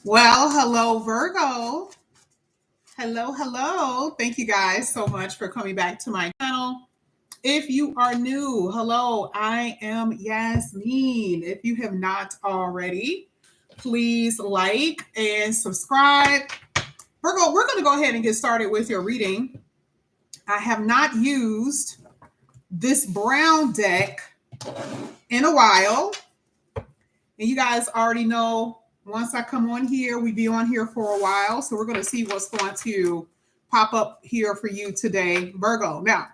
Well, hello, Virgo. Hello, hello. Thank you guys so much for coming back to my channel. If you are new, hello, I am Yasmin. If you have not already, please like and subscribe. Virgo, we're going to go ahead and get started with your reading. I have not used this brown deck in a while. And you guys already know once I come on here, we be on here for a while. So we're going to see what's going to pop up here for you today, Virgo. Now,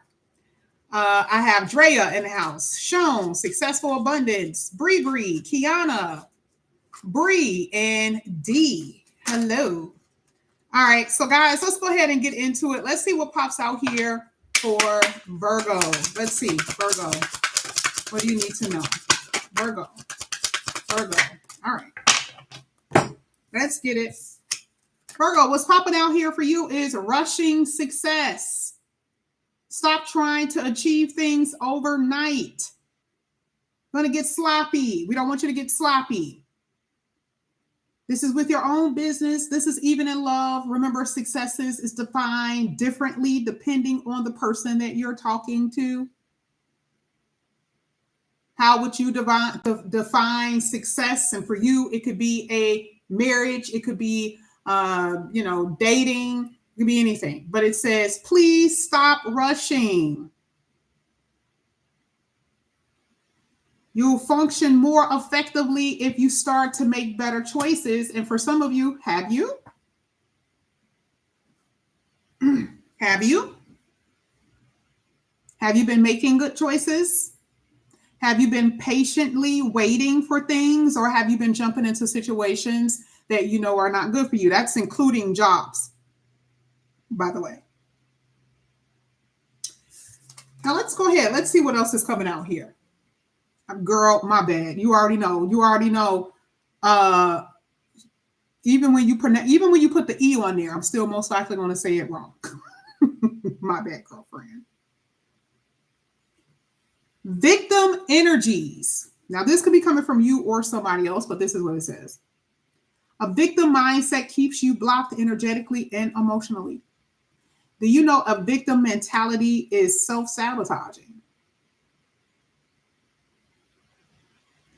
I have Drea in the house, Sean, Successful Abundance, Bree, Kiana, Bree, and D. Hello. All right, so guys, let's go ahead and get into it. Let's see what pops out here for Virgo. Let's see, Virgo. What do you need to know? Virgo. All right. Let's get it. Virgo, what's popping out here for you is rushing success. Stop trying to achieve things overnight. Going to get sloppy. We don't want you to get sloppy. This is with your own business. This is even in love. Remember, successes is defined differently depending on the person that you're talking to. How would you define success? And for you, it could be a marriage. It could be, dating. It could be anything. But it says, please stop rushing. You'll function more effectively if you start to make better choices. And for some of you, have you? Have you? Have you been making good choices? Have you been patiently waiting for things, or have you been jumping into situations that you know are not good for you? That's including jobs, by the way. Now let's go ahead. Let's see what else is coming out here. Girl, my bad. You already know. Even when you put the E on there, I'm still most likely going to say it wrong. My bad, girlfriend. Victim energies. Now, this could be coming from you or somebody else, but this is what it says. A victim mindset keeps you blocked energetically and emotionally. Do you know a victim mentality is self-sabotaging?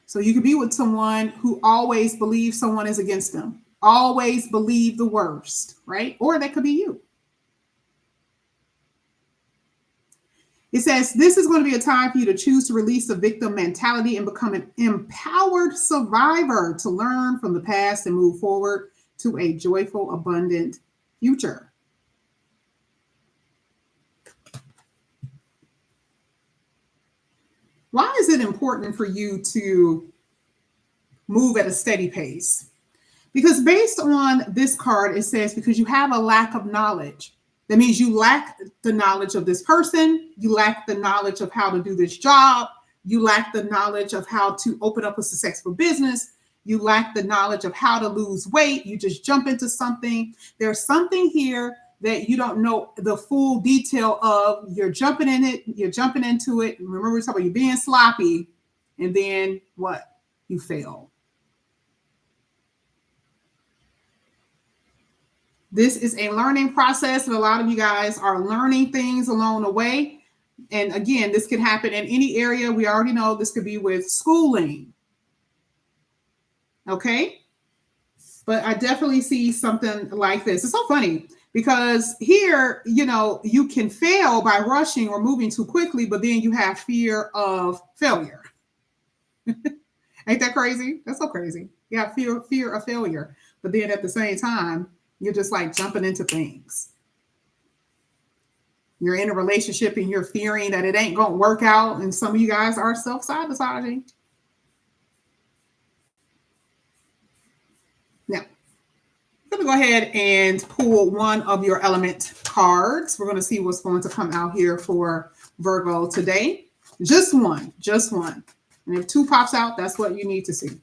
So you could be with someone who always believes someone is against them, always believe the worst, right? Or that could be you. It says, this is going to be a time for you to choose to release the victim mentality and become an empowered survivor to learn from the past and move forward to a joyful, abundant future. Why is it important for you to move at a steady pace? Because based on this card, it says, because you have a lack of knowledge. That means you lack the knowledge of this person. You lack the knowledge of how to do this job. You lack the knowledge of how to open up a successful business. You lack the knowledge of how to lose weight. You just jump into something. There's something here that you don't know the full detail of. You're jumping in it. You're jumping into it. Remember, we're talking about you being sloppy. And then what? You fail. This is a learning process, and a lot of you guys are learning things along the way. And again, this could happen in any area. We already know this could be with schooling. Okay? But I definitely see something like this. It's so funny because here, you can fail by rushing or moving too quickly, but then you have fear of failure. Ain't that crazy? That's so crazy. You have fear of failure. But then at the same time, you're just like jumping into things. You're in a relationship and you're fearing that it ain't going to work out. And some of you guys are self-sabotaging. Now, I'm going to go ahead and pull one of your element cards. We're going to see what's going to come out here for Virgo today. Just one. And if two pops out, that's what you need to see.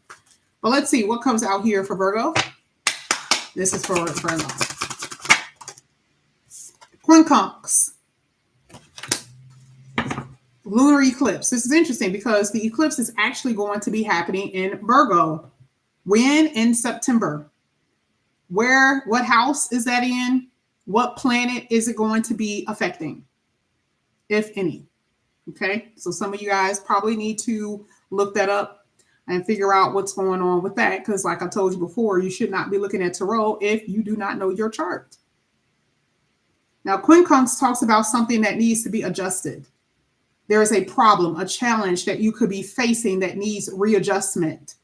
But let's see what comes out here for Virgo. This is for Virgo. Quincunx. Lunar eclipse. This is interesting because the eclipse is actually going to be happening in Virgo. When? In September. What house is that in? What planet is it going to be affecting, if any? Okay, so some of you guys probably need to look that up and figure out what's going on with that, because like I told you before, you should not be looking at tarot if you do not know your chart. Now, Quincunx talks about something that needs to be adjusted. There is a problem, a challenge that you could be facing that needs readjustment.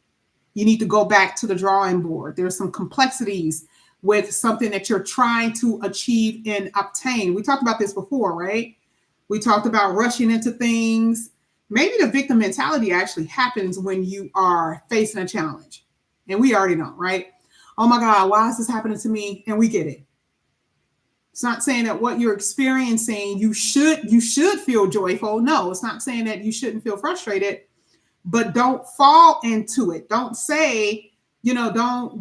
You need to go back to the drawing board. There's some complexities with something that you're trying to achieve and obtain. We talked about this before, right? We talked about rushing into things. Maybe the victim mentality actually happens when you are facing a challenge. And we already know, right? Oh my God, why is this happening to me? And we get it. It's not saying that what you're experiencing, you should feel joyful. No, it's not saying that you shouldn't feel frustrated, but don't fall into it. Don't say, don't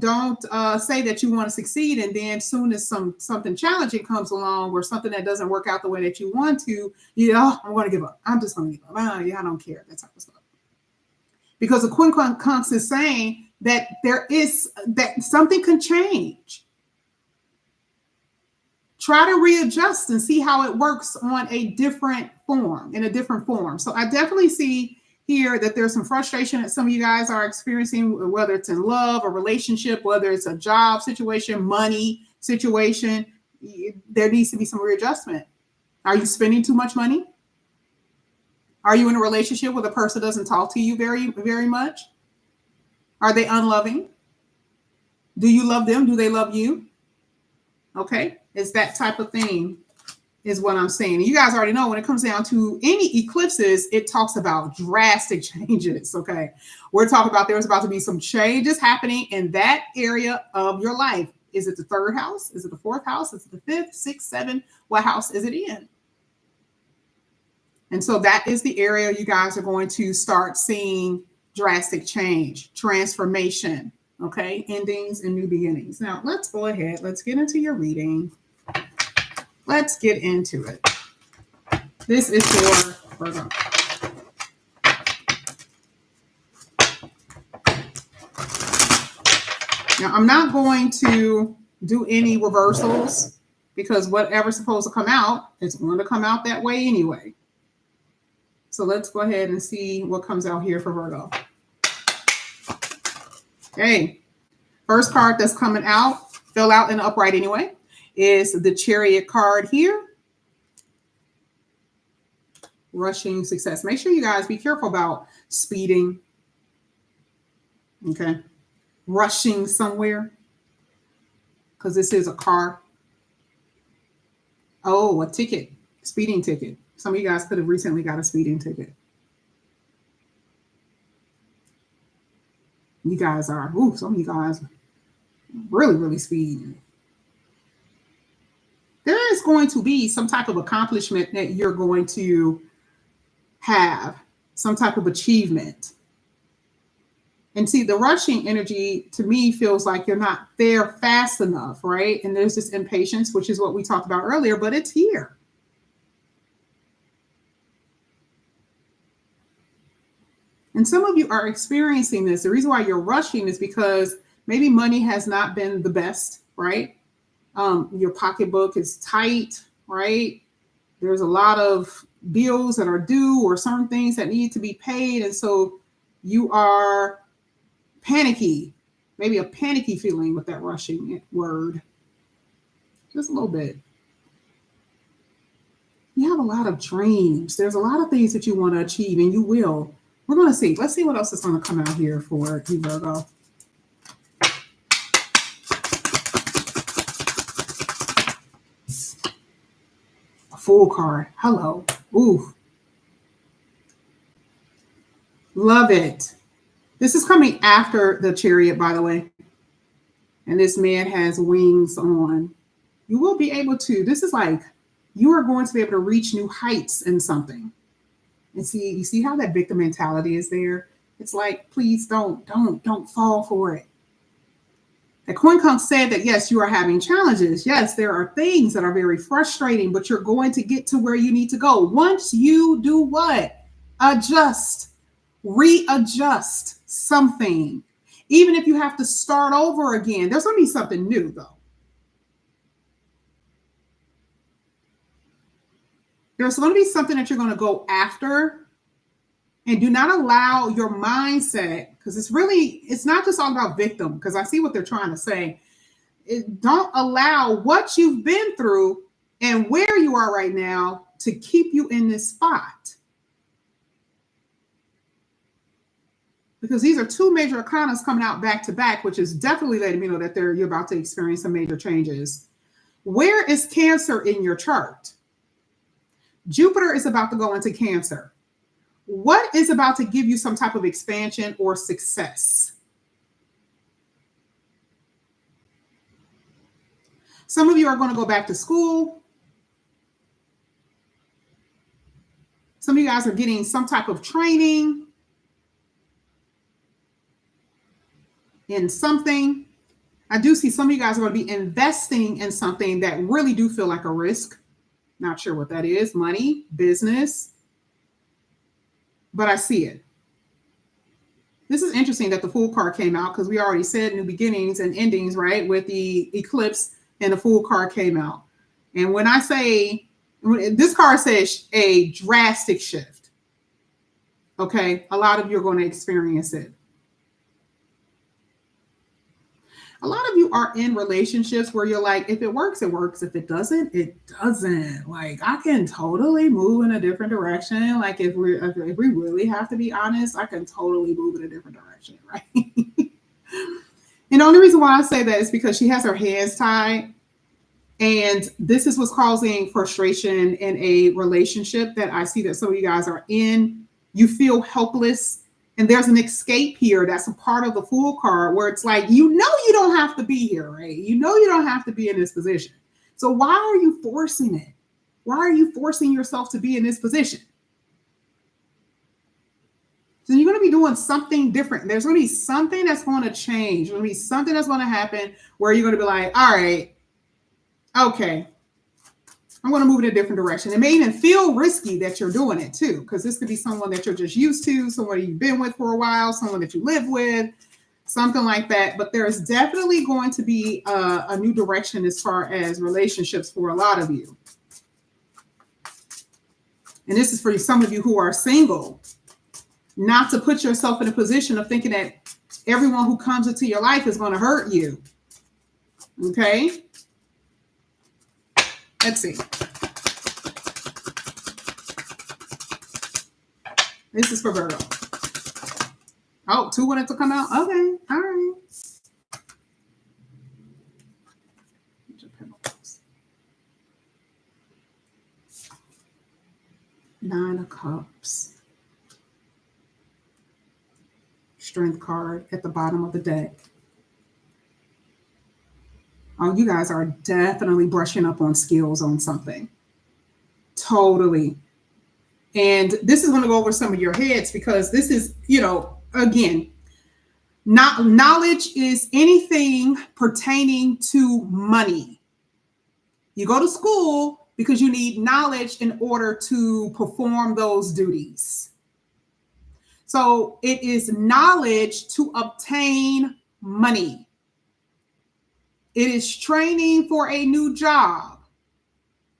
say that you want to succeed, and then as soon as something challenging comes along or something that doesn't work out the way that you want to, I'm going to give up. I'm just going to give up. I don't care, that type of stuff. Because the Quincunx is saying that that something can change. Try to readjust and see how it works in a different form. So I definitely see here that there's some frustration that some of you guys are experiencing, whether it's in love or relationship, whether it's a job situation, money situation. There needs to be some readjustment. Are you spending too much money? Are you in a relationship with a person that doesn't talk to you very, very much? Are they unloving? Do you love them? Do they love you? Okay, it's that type of thing is what I'm saying. You guys already know when it comes down to any eclipses, it talks about drastic changes, okay? We're talking about there's about to be some changes happening in that area of your life. Is it the third house? Is it the fourth house? Is it the fifth, sixth, seventh? What house is it in? And so that is the area you guys are going to start seeing drastic change, transformation, okay? Endings and new beginnings. Now, let's go ahead. Let's get into your reading. Let's get into it. This is for Virgo. Now, I'm not going to do any reversals because whatever's supposed to come out, it's going to come out that way anyway. So let's go ahead and see what comes out here for Virgo. Okay. First card that's coming out, fell out in the upright anyway, is the Chariot card here. Rushing success. Make sure you guys be careful about speeding. Okay. Rushing somewhere. Because this is a car. Oh, a ticket. Speeding ticket. Some of you guys could have recently got a speeding ticket. You guys are, some of you guys are really, really speeding. There is going to be some type of accomplishment that you're going to have, some type of achievement. And see, the rushing energy to me feels like you're not there fast enough, right? And there's this impatience, which is what we talked about earlier, but it's here. And some of you are experiencing this. The reason why you're rushing is because maybe money has not been the best, right? Your pocketbook is tight, right? There's a lot of bills that are due or certain things that need to be paid. And so you are panicky, maybe a panicky feeling with that rushing word. Just a little bit. You have a lot of dreams. There's a lot of things that you want to achieve, and you will. We're going to see. Let's see what else is going to come out here for you, Virgo. A Fool card. Hello. Ooh. Love it. This is coming after the Chariot, by the way. And this man has wings on. You will be able to. This is like you are going to be able to reach new heights in something. And see, you see how that victim mentality is there? It's like, please don't fall for it. The Quincunx said that, yes, you are having challenges. Yes, there are things that are very frustrating, but you're going to get to where you need to go. Once you do what? Adjust, readjust something. Even if you have to start over again, there's going to be something new, though. There's going to be something that you're going to go after. And do not allow your mindset, because it's not just all about victim, because I see what they're trying to say. Don't allow what you've been through and where you are right now to keep you in this spot. Because these are two major arcanas coming out back to back, which is definitely letting me know that you're about to experience some major changes. Where is Cancer in your chart? Jupiter is about to go into Cancer. What is about to give you some type of expansion or success? Some of you are going to go back to school. Some of you guys are getting some type of training in something. I do see some of you guys are going to be investing in something that really do feel like a risk. Not sure what that is. Money, business. But I see it. This is interesting that the Fool card came out, because we already said new beginnings and endings, right? With the eclipse, and the Fool card came out. And when I say, this card says a drastic shift. Okay, a lot of you are going to experience it. A lot of you are in relationships where you're like, if it works, it works. If it doesn't, it doesn't. Like, I can totally move in a different direction. Like, if we really have to be honest, I can totally move in a different direction, right? And the only reason why I say that is because she has her hands tied. And this is what's causing frustration in a relationship that I see that some of you guys are in. You feel helpless. And there's an escape here that's a part of the Fool card, where it's like, you don't have to be here, right? You don't have to be in this position. So why are you forcing it? Why are you forcing yourself to be in this position? So you're going to be doing something different. There's going to be something that's going to change. There's going to be something that's going to happen where you're going to be like, all right, okay, I'm going to move in a different direction. It may even feel risky that you're doing it too, because this could be someone that you're just used to, someone you've been with for a while, someone that you live with, something like that. But there is definitely going to be a new direction as far as relationships for a lot of you. And this is for some of you who are single, not to put yourself in a position of thinking that everyone who comes into your life is going to hurt you. Okay? Let's see. This is for Virgo. Oh, 2 wanted to come out? Okay. All right. Nine of Cups. Strength card at the bottom of the deck. Oh, you guys are definitely brushing up on skills on something. Totally. And this is going to go over some of your heads, because this is, again, not knowledge is anything pertaining to money. You go to school because you need knowledge in order to perform those duties. So it is knowledge to obtain money. It is training for a new job,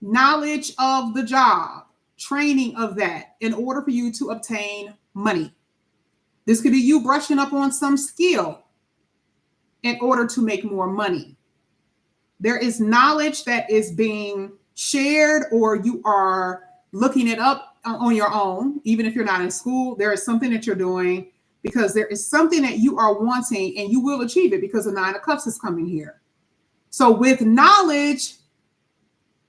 knowledge of the job, training of that in order for you to obtain money. This could be you brushing up on some skill in order to make more money. There is knowledge that is being shared, or you are looking it up on your own. Even if you're not in school, there is something that you're doing because there is something that you are wanting, and you will achieve it because the Nine of Cups is coming here. So with knowledge,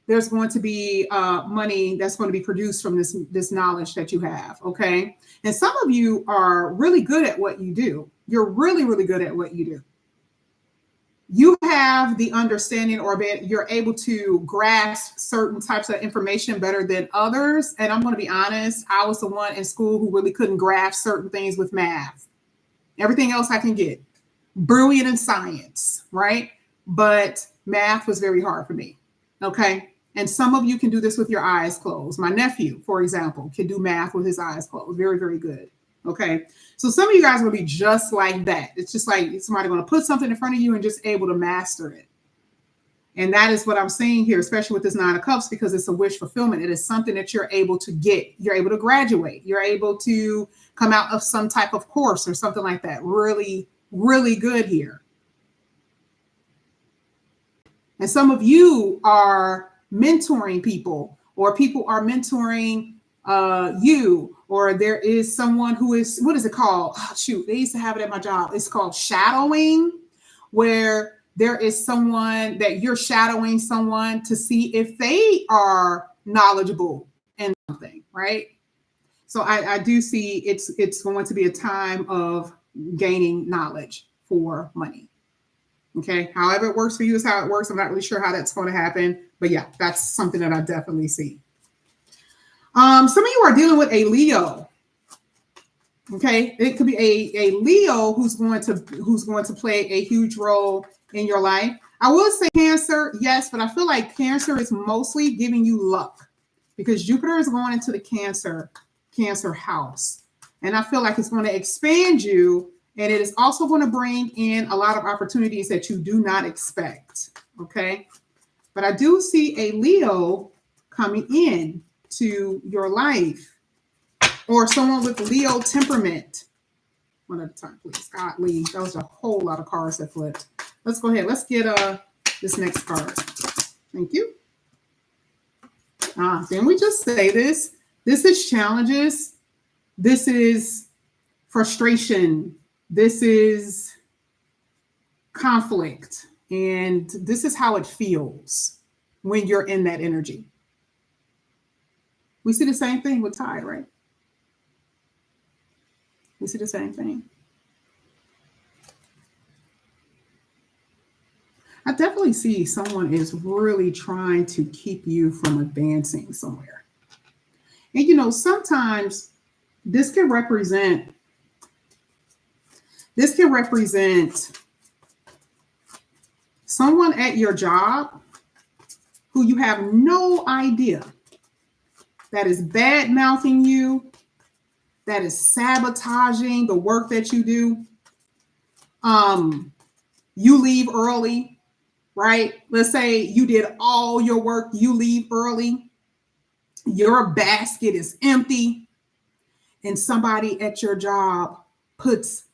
there's going to be money that's going to be produced from this knowledge that you have, okay? And some of you are really good at what you do. You're really, really good at what you do. You have the understanding, or you're able to grasp certain types of information better than others. And I'm going to be honest, I was the one in school who really couldn't grasp certain things with math. Everything else I can get. Brilliant in science, right? But math was very hard for me, okay? And some of you can do this with your eyes closed. My nephew, for example, can do math with his eyes closed. Very, very good. Okay. So some of you guys will be just like that. It's just like somebody going to put something in front of you and just able to master it. And that is what I'm seeing here, especially with this Nine of Cups, because it's a wish fulfillment. It is something that you're able to get. You're able to graduate. You're able to come out of some type of course or something like that. Really, really good here. And some of you are mentoring people, or people are mentoring you, or there is someone who is, what is it called? Oh, shoot, they used to have it at my job. It's called shadowing, where there is someone that you're shadowing someone to see if they are knowledgeable in something, right? So I do see it's going to be a time of gaining knowledge for money. Okay. However it works for you is how it works. I'm not really sure how that's going to happen, but yeah, that's something that I definitely see. Some of you are dealing with a Leo. Okay. It could be a Leo who's going to play a huge role in your life. I will say Cancer, yes, but I feel like Cancer is mostly giving you luck because Jupiter is going into the Cancer house. And I feel like it's going to expand you. And it is also going to bring in a lot of opportunities that you do not expect. Okay. But I do see a Leo coming in to your life, or someone with Leo temperament. One at a time, please. God, Lee. That was a whole lot of cards that flipped. Let's go ahead. Let's get this next card. Thank you. Then we just say this. This is challenges. This is frustration. This is conflict. And this is how it feels when you're in that energy. We see the same thing with Tide, right? We see the same thing. I definitely see someone is really trying to keep you from advancing somewhere. And you know, sometimes this can represent someone at your job who you have no idea that is bad mouthing you, that is sabotaging the work that you do. You leave early, right? Let's say you did all your work, you leave early, your basket is empty, and somebody at your job puts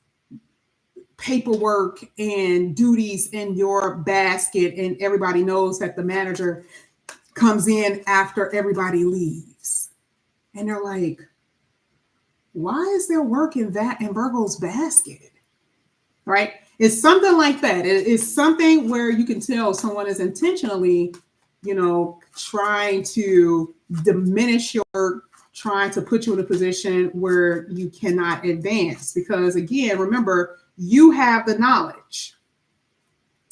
paperwork and duties in your basket, and everybody knows that the manager comes in after everybody leaves. And they're like, why is there work in Virgo's basket? Right? It's something like that. It's something where you can tell someone is intentionally, you know, trying to diminish your work, trying to put you in a position where you cannot advance. Because again, remember, you have the knowledge,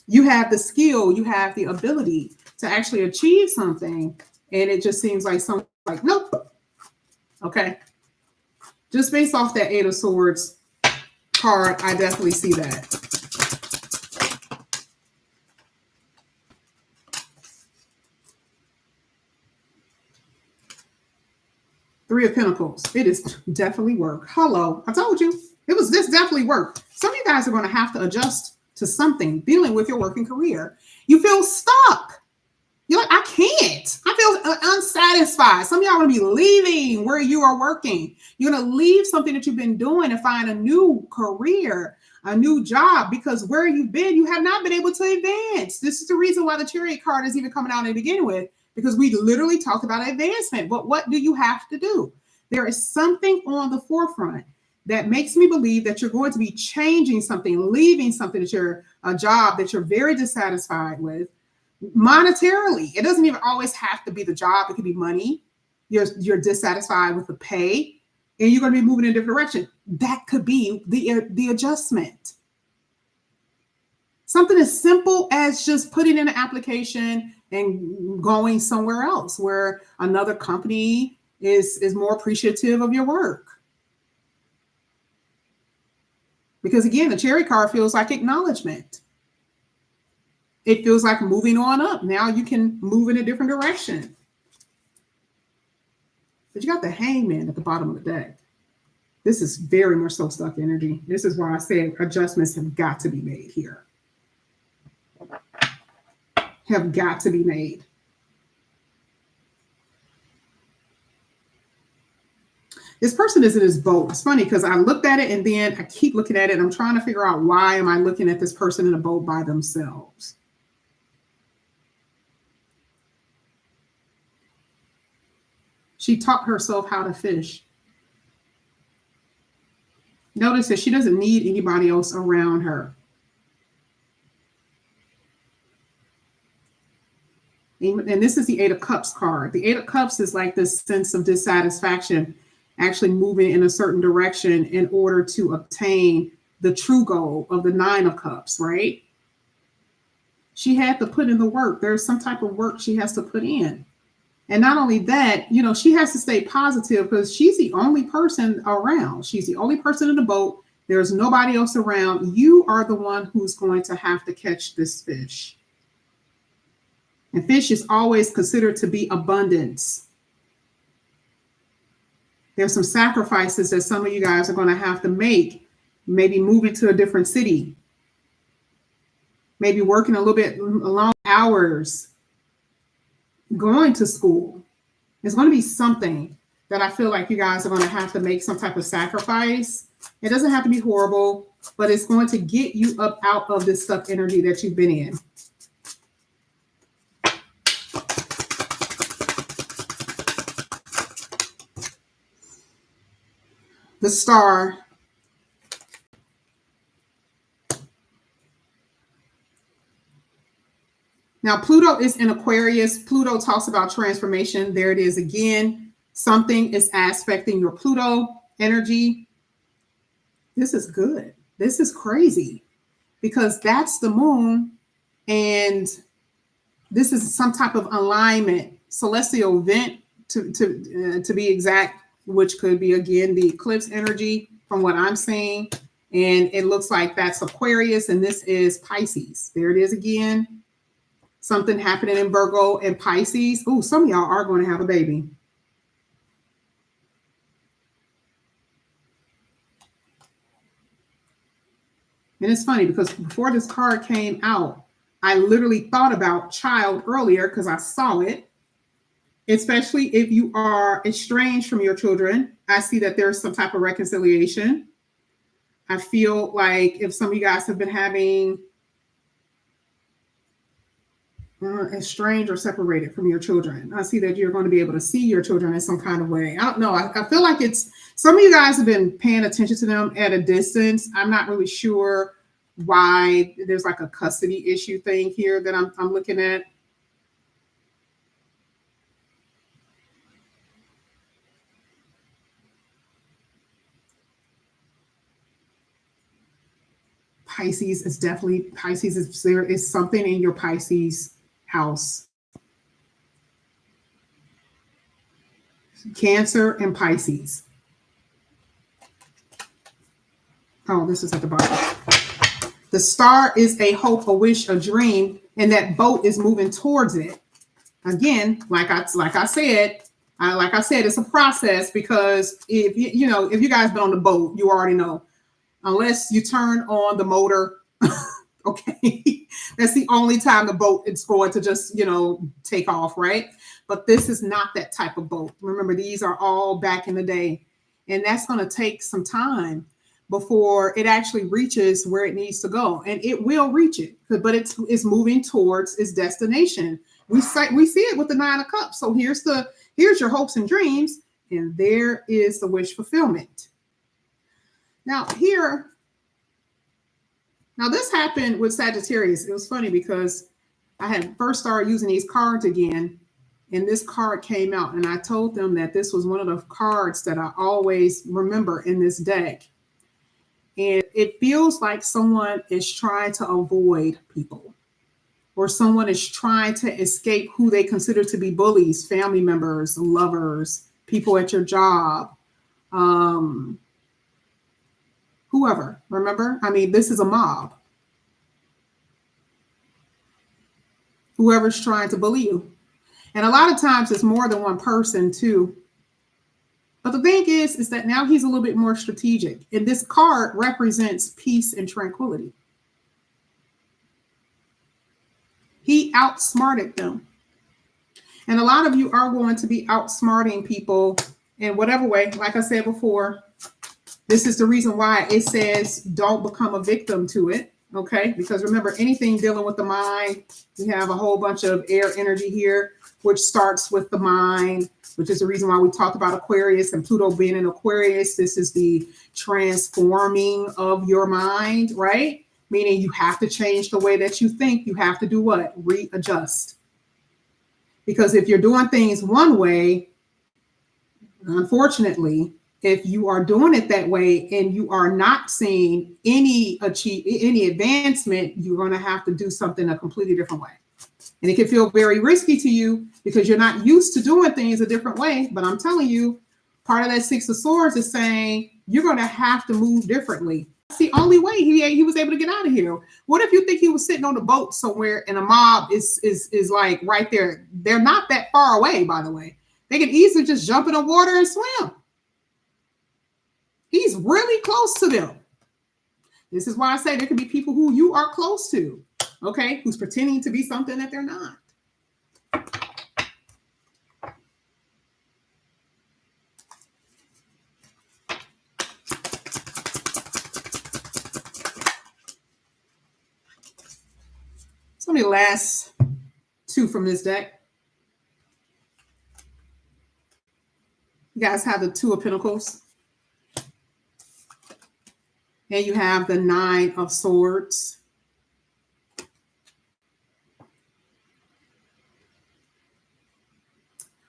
you have the skill, you have the ability to actually achieve something. And it just seems like someone's like, nope. Okay. Just based off that Eight of Swords card, I definitely see that. Three of Pentacles. It is definitely work. Hello. I told you. This definitely work. Some of you guys are going to have to adjust to something dealing with your working career. You feel stuck. You're like, I can't. I feel unsatisfied. Some of y'all are going to be leaving where you are working. You're going to leave something that you've been doing and find a new career, a new job, because where you've been, you have not been able to advance. This is the reason why the Chariot card is even coming out to begin with, because we literally talked about advancement. But what do you have to do? There is something on the forefront that makes me believe that you're going to be changing something, leaving something that you're a job that you're very dissatisfied with. Monetarily, it doesn't even always have to be the job. It could be money. You're dissatisfied with the pay, and you're going to be moving in a different direction. That could be the adjustment. Something as simple as just putting in an application and going somewhere else where another company is more appreciative of your work. Because again, the Chariot card feels like acknowledgement. It feels like moving on up. Now you can move in a different direction. But you got the Hangman at the bottom of the deck. This is very much so stuck energy. This is why I said adjustments have got to be made here. Have got to be made. This person is in his boat. It's funny because I looked at it and then I keep looking at it and I'm trying to figure out why am I looking at this person in a boat by themselves. She taught herself how to fish. Notice that she doesn't need anybody else around her. And this is the Eight of Cups card. The Eight of Cups is like this sense of dissatisfaction, actually moving in a certain direction in order to obtain the true goal of the Nine of Cups, right? She had to put in the work. There's some type of work she has to put in. And not only that, you know, she has to stay positive because she's the only person around. She's the only person in the boat. There's nobody else around. You are the one who's going to have to catch this fish. And fish is always considered to be abundance. There's some sacrifices that some of you guys are going to have to make. Maybe moving to a different city. Maybe working a little bit long hours. Going to school. There's going to be something that I feel like you guys are going to have to make some type of sacrifice. It doesn't have to be horrible, but it's going to get you up out of this stuck energy that you've been in. The Star. Now, Pluto is in Aquarius. Pluto talks about transformation. There it is again. Something is aspecting your Pluto energy. This is good. This is crazy because that's the moon. And this is some type of alignment, celestial event to be exact, which could be, again, the eclipse energy from what I'm seeing. And it looks like that's Aquarius, and this is Pisces. There it is again. Something happening in Virgo and Pisces. Oh, some of y'all are going to have a baby. And it's funny because before this card came out, I literally thought about child earlier because I saw it. Especially if you are estranged from your children. I see that there's some type of reconciliation. I feel like if some of you guys have been having estranged or separated from your children, I see that you're going to be able to see your children in some kind of way. I don't know. I feel like it's some of you guys have been paying attention to them at a distance. I'm not really sure why there's like a custody issue thing here that I'm looking at. Pisces is definitely, there is something in your Pisces house. Cancer and Pisces. Oh, this is at the bottom. The Star is a hope, a wish, a dream, and that boat is moving towards it. Again, like I said, it's a process because if you guys been on the boat, you already know. Unless you turn on the motor, okay, that's the only time the boat is going to just, take off, right? But this is not that type of boat. Remember, these are all back in the day. And that's going to take some time before it actually reaches where it needs to go. And it will reach it, but it's moving towards its destination. We see it with the Nine of Cups. So here's your hopes and dreams, and there is the wish fulfillment. Now this happened with Sagittarius. It was funny because I had first started using these cards again, and this card came out, and I told them that this was one of the cards that I always remember in this deck. And it feels like someone is trying to avoid people, or someone is trying to escape who they consider to be bullies, family members, lovers, people at your job, whoever. Remember, this is a mob. Whoever's trying to bully you. And a lot of times it's more than one person too. But the thing is that now he's a little bit more strategic. And this card represents peace and tranquility. He outsmarted them. And a lot of you are going to be outsmarting people in whatever way. Like I said before, this is the reason why it says don't become a victim to it. Okay, because remember, anything dealing with the mind, we have a whole bunch of air energy here, which starts with the mind, which is the reason why we talked about Aquarius and Pluto being in Aquarius. This is the transforming of your mind, right? Meaning you have to change the way that you think. You have to do what? Readjust. Because if you're doing things one way, unfortunately, if you are doing it that way and you are not seeing any advancement, you're going to have to do something a completely different way. And it can feel very risky to you because you're not used to doing things a different way. But I'm telling you, part of that Six of Swords is saying you're going to have to move differently. That's the only way he was able to get out of here. What if you think he was sitting on a boat somewhere and a mob is like right there? They're not that far away, by the way. They can easily just jump in the water and swim. He's really close to them. This is why I say there could be people who you are close to, okay, who's pretending to be something that they're not. So many last two from this deck. You guys have the Two of Pentacles. And you have the Nine of Swords.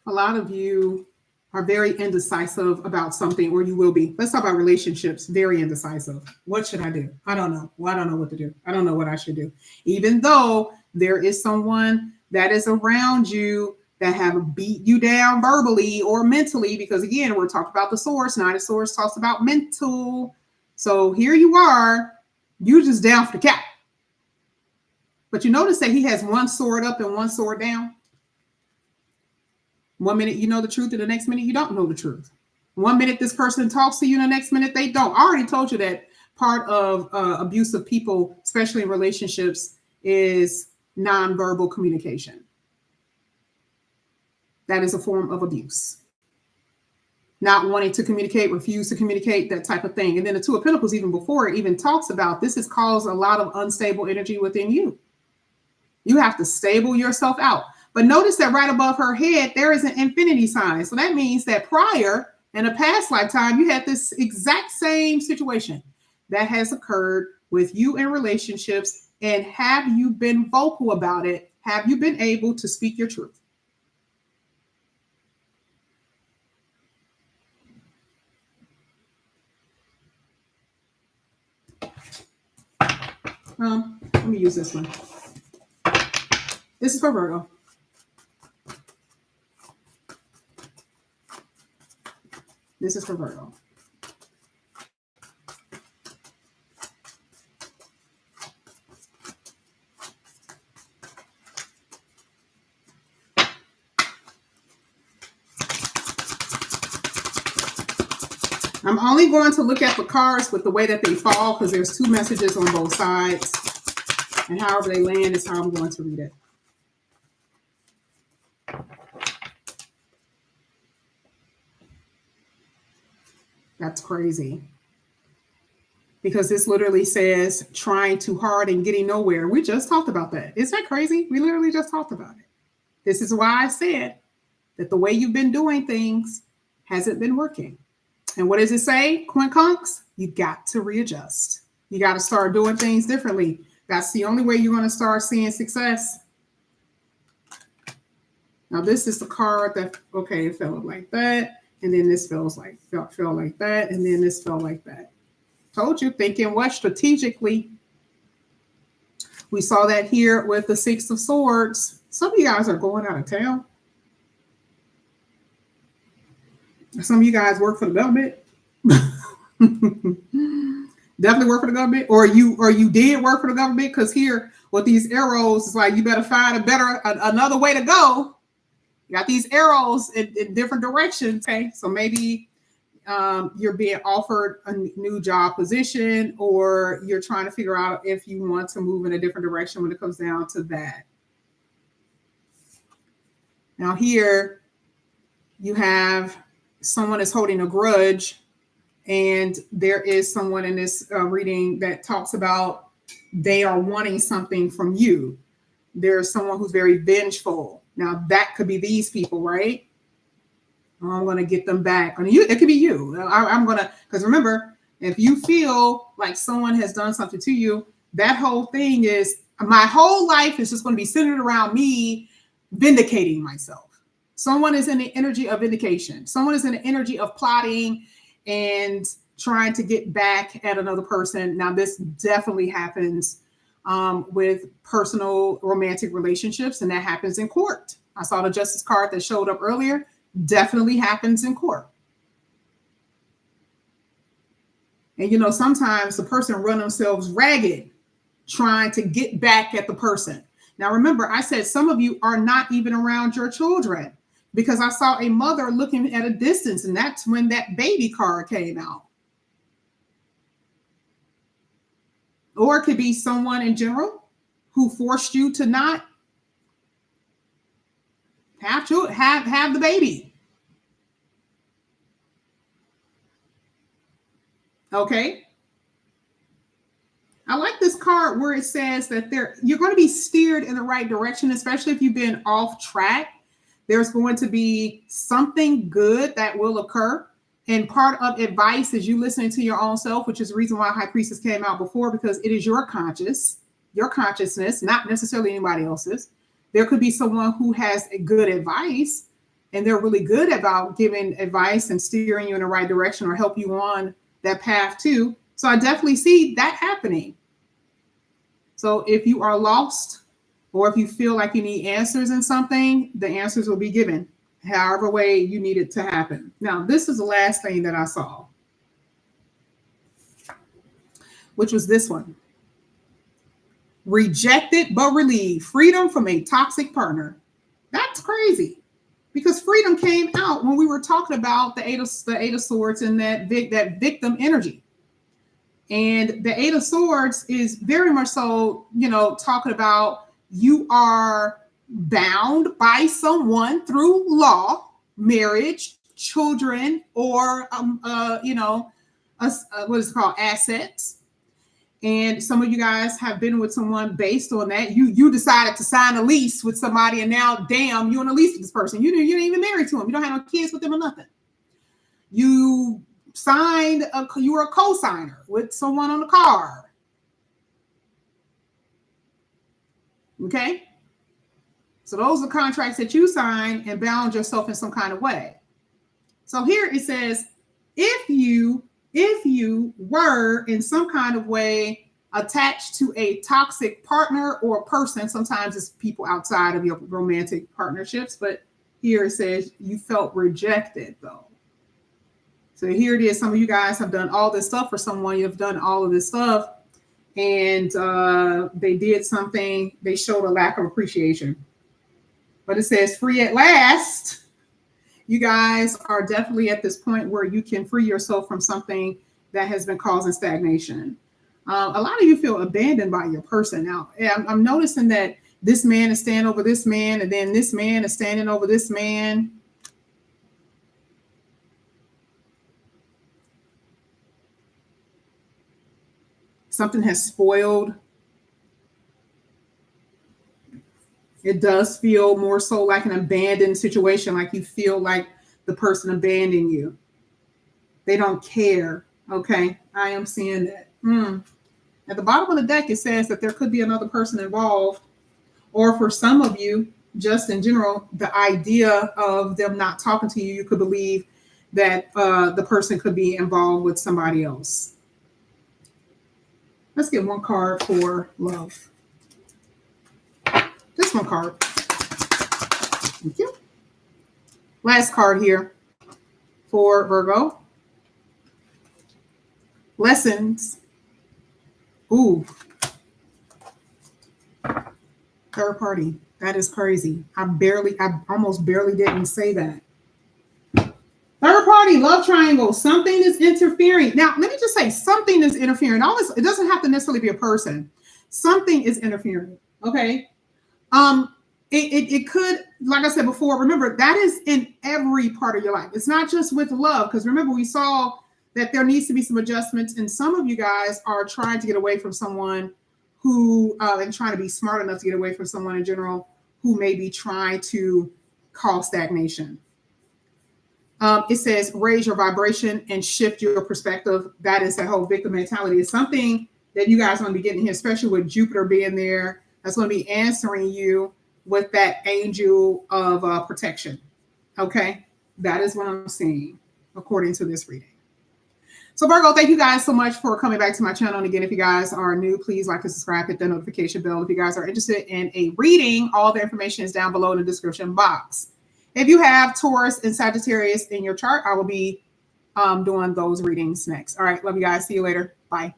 A lot of you are very indecisive about something, or you will be. Let's talk about relationships. Very indecisive. What should I do? I don't know. Well, I don't know what to do. I don't know what I should do. Even though there is someone that is around you that have beat you down verbally or mentally, because again, we're talking about the Swords. Nine of Swords talks about mental. So here you are, you just down for the count. But you notice that he has one sword up and one sword down. 1 minute you know the truth, and the next minute you don't know the truth. 1 minute this person talks to you, and the next minute they don't. I already told you that part of abusive people, especially in relationships, is nonverbal communication. That is a form of abuse. Not wanting to communicate, refuse to communicate, that type of thing. And then the Two of Pentacles, even before it even talks about this, has caused a lot of unstable energy within you. You have to stable yourself out. But notice that right above her head, there is an infinity sign. So that means that prior, in a past lifetime, you had this exact same situation that has occurred with you in relationships. And have you been vocal about it? Have you been able to speak your truth? Let me use this one. This is for Virgo. This is for Virgo. I'm only going to look at the cards with the way that they fall because there's two messages on both sides. And however they land is how I'm going to read it. That's crazy. Because this literally says trying too hard and getting nowhere. We just talked about that. Isn't that crazy? We literally just talked about it. This is why I said that the way you've been doing things hasn't been working. And what does it say, Quincunx? You got to readjust. You got to start doing things differently. That's the only way you're going to start seeing success. Now, this is the card that, okay, it fell like that. And then this fell like that. And then this fell like that. Told you, thinking what? Strategically. We saw that here with the Six of Swords. Some of you guys are going out of town. Some of you guys work for the government. Definitely work for the government, or you did work for the government, because here with these arrows, it's like you better find another way to go. You got these arrows in different directions. Okay, so maybe you're being offered a new job position, or you're trying to figure out if you want to move in a different direction when it comes down to that. Now here you have someone is holding a grudge, and there is someone in this reading that talks about they are wanting something from you. There's someone who's very vengeful. Now that could be these people, right? I'm going to get them back. I mean, it could be you. I'm going to, because remember, if you feel like someone has done something to you, that whole thing is, my whole life is just going to be centered around me vindicating myself. Someone is in the energy of vindication. Someone is in the energy of plotting and trying to get back at another person. Now, this definitely happens with personal romantic relationships, and that happens in court. I saw the justice card that showed up earlier. Definitely happens in court. And you know, sometimes the person run themselves ragged trying to get back at the person. Now, remember, I said some of you are not even around your children, because I saw a mother looking at a distance, and that's when that baby card came out. Or it could be someone in general who forced you to not have the baby. Okay. I like this card where it says that you're going to be steered in the right direction, especially if you've been off track. There's going to be something good that will occur. And part of advice is you listening to your own self, which is the reason why High Priestess came out before, because it is your consciousness, not necessarily anybody else's. There could be someone who has a good advice, and they're really good about giving advice and steering you in the right direction or help you on that path too. So I definitely see that happening. So if you are lost, or if you feel like you need answers in something, the answers will be given however way you need it to happen. Now, this is the last thing that I saw, which was this one. Rejected but relieved. Freedom from a toxic partner. That's crazy, because freedom came out when we were talking about the Eight of Swords and that victim energy. And the Eight of Swords is very much so, you know, talking about you are bound by someone through law, marriage, children, or what is it called, assets. And some of you guys have been with someone based on that. You decided to sign a lease with somebody, and now, damn, you're on a lease with this person. You didn't even married to them. You don't have no kids with them or nothing. You were a co-signer with someone on the car. Okay? So those are contracts that you signed and bound yourself in some kind of way. So here it says, if you were in some kind of way attached to a toxic partner or person, sometimes it's people outside of your romantic partnerships, but here it says you felt rejected though. So here it is. Some of you guys have done all this stuff for someone. You've done all of this stuff, and they did something. They showed a lack of appreciation. But it says free at last. You guys are definitely at this point where you can free yourself from something that has been causing stagnation. A lot of you feel abandoned by your person. Now, I'm noticing that this man is standing over this man, and then this man is standing over this man. Something has spoiled. It does feel more so like an abandoned situation, like you feel like the person abandoned you. They don't care. Okay, I am seeing that. At the bottom of the deck, it says that there could be another person involved, or for some of you, just in general, the idea of them not talking to you, you could believe that the person could be involved with somebody else. Let's get one card for love. Just one card. Thank you. Last card here for Virgo. Lessons. Ooh. Third party. That is crazy. I almost barely didn't say that. Third party funny love triangle. Something is interfering. Now, let me just say something is interfering. All this, it doesn't have to necessarily be a person. Something is interfering. Okay. It could, like I said before, remember that is in every part of your life. It's not just with love, because remember we saw that there needs to be some adjustments, and some of you guys are trying to get away from someone who and trying to be smart enough to get away from someone in general who may be trying to cause stagnation. It says raise your vibration and shift your perspective. That is that whole victim mentality. It's something that you guys want to be getting here, especially with Jupiter being there. That's going to be answering you with that angel of protection. Okay, that is what I'm seeing according to this reading. So Virgo, thank you guys so much for coming back to my channel. And again, if you guys are new, please like and subscribe, hit the notification bell. If you guys are interested in a reading, all the information is down below in the description box. If you have Taurus and Sagittarius in your chart, I will be doing those readings next. All right, love you guys. See you later. Bye.